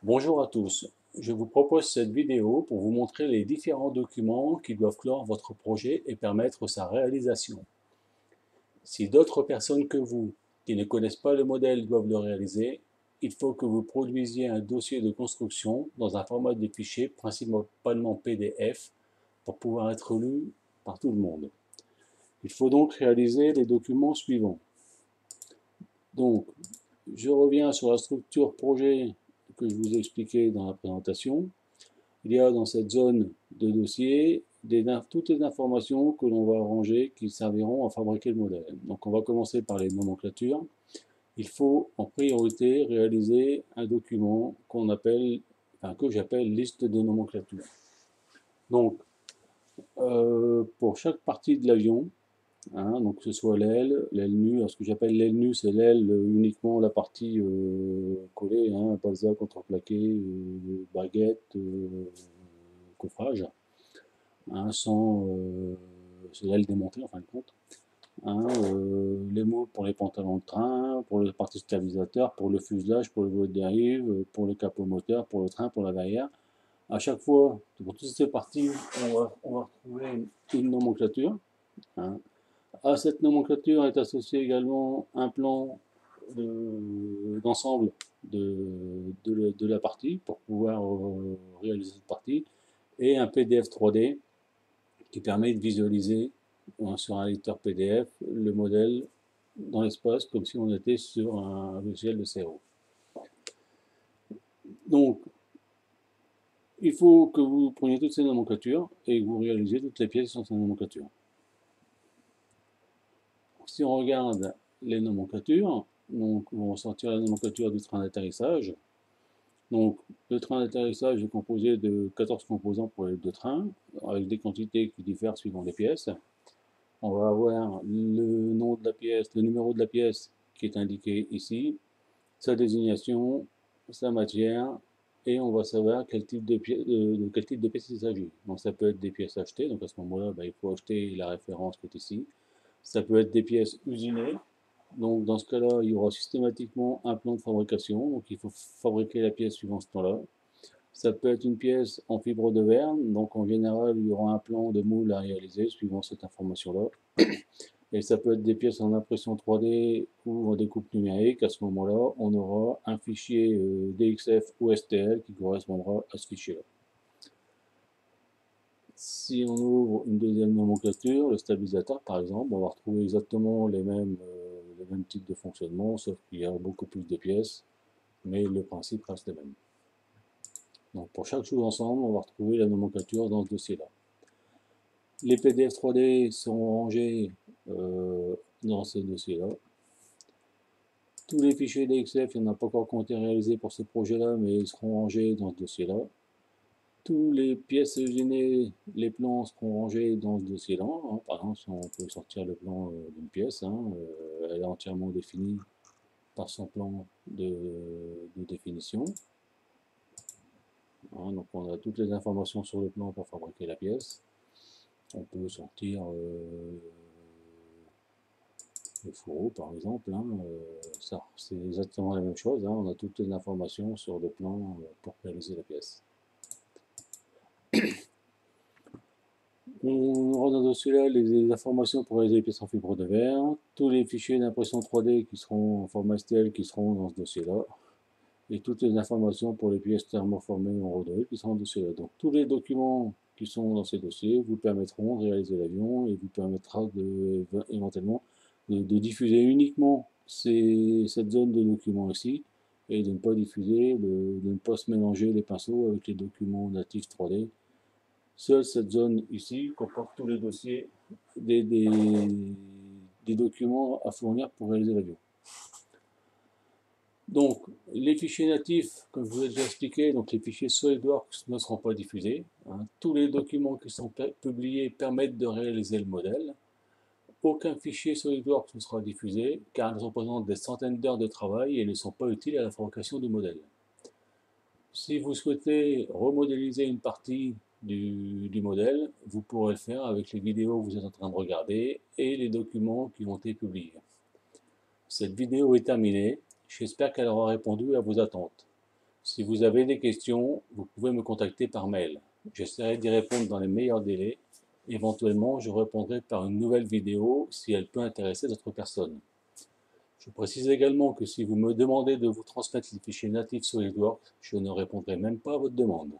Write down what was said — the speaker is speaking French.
Bonjour à tous, je vous propose cette vidéo pour vous montrer les différents documents qui doivent clore votre projet et permettre sa réalisation. Si d'autres personnes que vous, qui ne connaissent pas le modèle, doivent le réaliser, il faut que vous produisiez un dossier de construction dans un format de fichier principalement PDF pour pouvoir être lu par tout le monde. Il faut donc réaliser les documents suivants. Donc, je reviens sur la structure projet que je vous ai expliqué dans la présentation. Il y a dans cette zone de dossier toutes les informations que l'on va ranger qui serviront à fabriquer le modèle. Donc on va commencer par les nomenclatures. Il faut en priorité réaliser un document que j'appelle liste de nomenclature. Donc pour chaque partie de l'avion, donc que ce soit l'aile nue, ce que j'appelle l'aile nue, c'est l'aile uniquement la partie collée, balsa, contreplaqué, baguette, coffrage, sans c'est l'aile démontée en fin de compte. Les mots pour les pantalons de train, pour les parties stabilisateurs, pour le fuselage, pour le volet de dérive, pour le capot moteur, pour le train, pour la verrière. À chaque fois, pour toutes ces parties, on va retrouver une nomenclature. Hein. À cette nomenclature est associé également un plan d'ensemble de la partie pour pouvoir réaliser cette partie et un PDF 3D qui permet de visualiser sur un lecteur PDF le modèle dans l'espace comme si on était sur un logiciel de CAO. Donc, il faut que vous preniez toutes ces nomenclatures et que vous réalisez toutes les pièces sur ces nomenclatures. Si on regarde les nomenclatures, donc on va sortir la nomenclature du train d'atterrissage. Donc, le train d'atterrissage est composé de 14 composants pour les deux trains, avec des quantités qui diffèrent suivant les pièces. On va avoir le nom de la pièce, le numéro de la pièce qui est indiqué ici, sa désignation, sa matière, et on va savoir quel type de pièce il s'agit. Donc ça peut être des pièces achetées, donc à ce moment-là, il faut acheter la référence qui est ici. Ça peut être des pièces usinées, donc dans ce cas-là, il y aura systématiquement un plan de fabrication, donc il faut fabriquer la pièce suivant ce plan-là. Ça peut être une pièce en fibre de verre, donc en général, il y aura un plan de moule à réaliser suivant cette information-là. Et ça peut être des pièces en impression 3D ou en découpe numérique. À ce moment-là, on aura un fichier DXF ou STL qui correspondra à ce fichier-là. Si on ouvre une deuxième nomenclature, le stabilisateur par exemple, on va retrouver exactement les mêmes types de fonctionnement, sauf qu'il y a beaucoup plus de pièces, mais le principe reste le même. Donc pour chaque chose ensemble, on va retrouver la nomenclature dans ce dossier-là. Les PDF 3D sont rangés dans ce dossier-là. Tous les fichiers DXF, il n'y en a pas encore qui ont été réalisés pour ce projet-là, mais ils seront rangés dans ce dossier-là. Tous les pièces usinées, les plans seront rangés dans ce dossier-là. Par exemple, si on peut sortir le plan d'une pièce, elle est entièrement définie par son plan de définition. Donc on a toutes les informations sur le plan pour fabriquer la pièce. On peut sortir le fourreau par exemple. C'est exactement la même chose. On a toutes les informations sur le plan pour réaliser la pièce. On aura dans ce dossier-là les informations pour réaliser les pièces en fibre de verre, tous les fichiers d'impression 3D qui seront en format STL qui seront dans ce dossier-là, et toutes les informations pour les pièces thermoformées en rodeuil qui seront dans ce dossier-là. Donc tous les documents qui sont dans ces dossiers vous permettront de réaliser l'avion et vous permettra éventuellement de diffuser uniquement cette zone de documents ici et de ne pas diffuser, de ne pas se mélanger les pinceaux avec les documents natifs 3D. Seule cette zone ici comporte tous les dossiers des documents à fournir pour réaliser l'avion. Donc, les fichiers natifs, comme je vous ai déjà expliqué, donc les fichiers SolidWorks ne seront pas diffusés. Tous les documents qui sont publiés permettent de réaliser le modèle. Aucun fichier SolidWorks ne sera diffusé car ils représentent des centaines d'heures de travail et ne sont pas utiles à la fabrication du modèle. Si vous souhaitez remodéliser une partie du modèle, vous pourrez le faire avec les vidéos que vous êtes en train de regarder et les documents qui ont été publiés. Cette vidéo est terminée, j'espère qu'elle aura répondu à vos attentes. Si vous avez des questions, vous pouvez me contacter par mail. J'essaierai d'y répondre dans les meilleurs délais. Éventuellement, je répondrai par une nouvelle vidéo si elle peut intéresser d'autres personnes. Je précise également que si vous me demandez de vous transmettre les fichiers natifs SolidWorks, je ne répondrai même pas à votre demande.